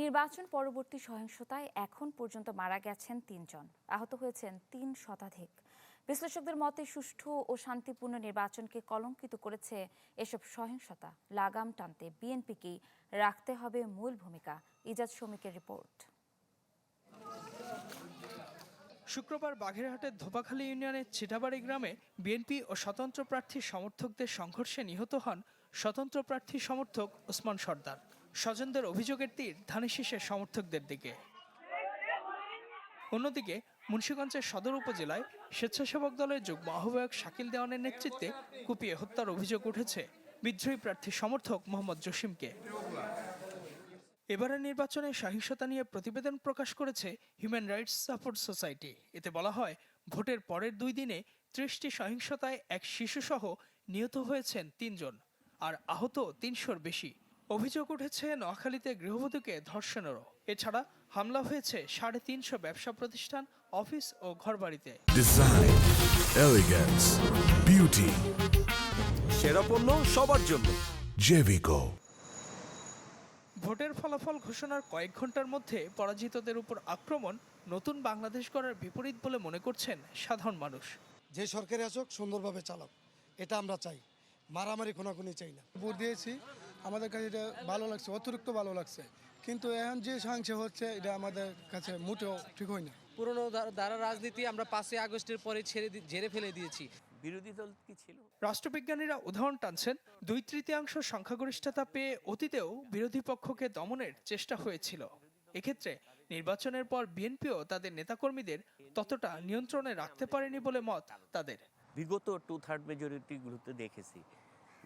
নির্বাচন পরবর্তী সহিংসতায় এখন পর্যন্ত মারা গেছেন ৩ জন, আহত হয়েছেন ৩ শতাধিক। বিশ্লেষকদের মতে সুষ্ঠু ও শান্তিপূর্ণ নির্বাচনকে কলঙ্কিত করেছে এসব সহিংসতা। লাগাম টানতে বিএনপিকেই রাখতে হবে মূল ভূমিকা। ইজাজ শমিকের রিপোর্ট। শুক্রবার বাঘেরহাটের ধোপাখালী ইউনিয়নের চিটাবাড়ি গ্রামে বিএনপি ও স্বতন্ত্র প্রার্থী সমর্থকদের সংঘর্ষে নিহত হন স্বতন্ত্র প্রার্থী সমর্থক ওসমান সর্দার। স্বজনদের অভিযোগের তীর ধানের সমর্থকদের দিকে। অন্যদিকে মুন্সিগঞ্জের সদর উপজেলায় স্বেচ্ছাসেবক দলের যুগ্ম আহ্বায়ক শাকিল দেওয়ানের নেতৃত্বে কুপিয়ে হত্যার অভিযোগ উঠেছে বিদ্রোহী প্রার্থী সমর্থক মোহাম্মদ জসিমকে। এবারের নির্বাচনে সহিংসতা নিয়ে প্রতিবেদন প্রকাশ করেছে হিউম্যান রাইটস সাপোর্ট সোসাইটি। এতে বলা হয়, ভোটের পরের 2 দিনে 30টি সহিংসতায় এক শিশুসহ নিহত হয়েছেন 3 জন, আর আহত 300-র বেশি। অভিযোগ উঠেছে নোয়াখালীতে গৃহবধূকে ধর্ষণেরও। এছাড়া হামলা হয়েছে 350 ব্যবসা প্রতিষ্ঠান, অফিস ও ঘরবাড়িতে। ডিজাইন, এলিগেন্স, বিউটি, সেরা পণ্য সবার জন্য জেভিকো। ভোটের ফলাফল ঘোষণার কয়েক ঘন্টার মধ্যে পরাজিতদের উপর আক্রমণ নতুন বাংলাদেশ গড়ার বিপরীত বলে মনে করছেন সাধারণ মানুষ। যে সরকারি আসুক সুন্দরভাবে চালাক, এটা আমরা চাই, মারামারি খুনাখুনি চাই না। ভোট দিয়েছি, আমাদের কাছে এটা ভালো লাগছে, অতিরিক্ত ভালো লাগছে, কিন্তু এখন যে সহিংস হচ্ছে এটা আমাদের কাছে মোটেও ঠিক হয় না। পুরনো ধারা রাজনীতি আমরা 5ই আগস্টের পরে ঝেড়ে ফেলে দিয়েছি। বিরোধী দল কি ছিল? রাষ্ট্রবিজ্ঞানীরা উদাহরণ টানছেন, 2/3 সংখ্যাগরিষ্ঠতা পেয়ে অতীতেও বিরোধী পক্ষকে দমনের চেষ্টা হয়েছিল। এক্ষেত্রে নির্বাচনের পর বিএনপিও তাদের নেতাকর্মীদের ততটা নিয়ন্ত্রণে রাখতে পারেনি বলে মত তাদের। বিগত 2/3 মেজরিটিগুলোতে দেখেছি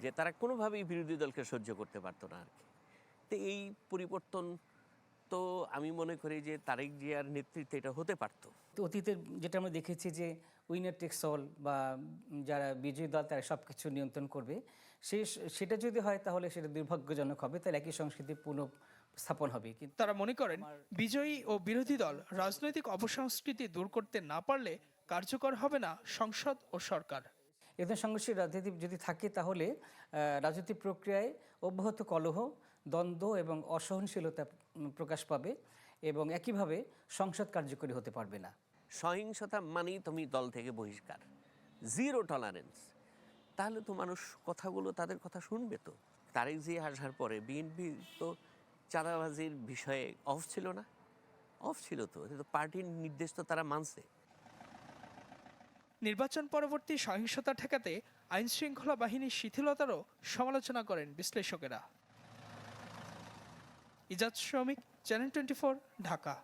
যে তারা কোনোভাবেই বিরোধী দলকে সহ্য করতে পারতো না আর কি। তো এই পরিবর্তন তো আমি মনে করি যে তারেক জিয়ার নেতৃত্বে এটা হতে পারতো। তো অতীতের যেটা আমরা দেখেছি যে উইনার টেক্স অল, বা যারা বিজয়ী দল তারা সব কিছু নিয়ন্ত্রণ করবে, সেটা যদি হয় তাহলে সেটা দুর্ভাগ্যজনক হবে, তাহলে একই সংস্কৃতি পুনঃস্থাপন হবে। কিন্তু তারা মনে করেন, বিজয়ী ও বিরোধী দল রাজনৈতিক অপসংস্কৃতি দূর করতে না পারলে কার্যকর হবে না সংসদ ও সরকার। এদের সংঘর্ষের রাজনীতি যদি থাকে তাহলে রাজনৈতিক প্রক্রিয়ায় অব্যাহত কলহ, দ্বন্দ্ব এবং অসহনশীলতা প্রকাশ পাবে, এবং একইভাবে সংসদ কার্যকরী হতে পারবে না। সহিংসতা মানেই তুমি দল থেকে বহিষ্কার, জিরো টলারেন্স। তাহলে তো মানুষ কথাগুলো তাদের কথা শুনবে। তো তারেক জিয়া আসার পরে বিএনপি তো চাঁদাবাজির বিষয়ে অফ ছিল না? অফ ছিল তো, পার্টির নির্দেশ তো তারা মানছে। নির্বাচন পরবর্তী সহিংসতা ঠেকাতে আইনশৃঙ্খলা বাহিনীর শিথিলতারও সমালোচনা করেন বিশ্লেষকেরা। ইজাজ শমিক, চ্যানেল 24, ঢাকা।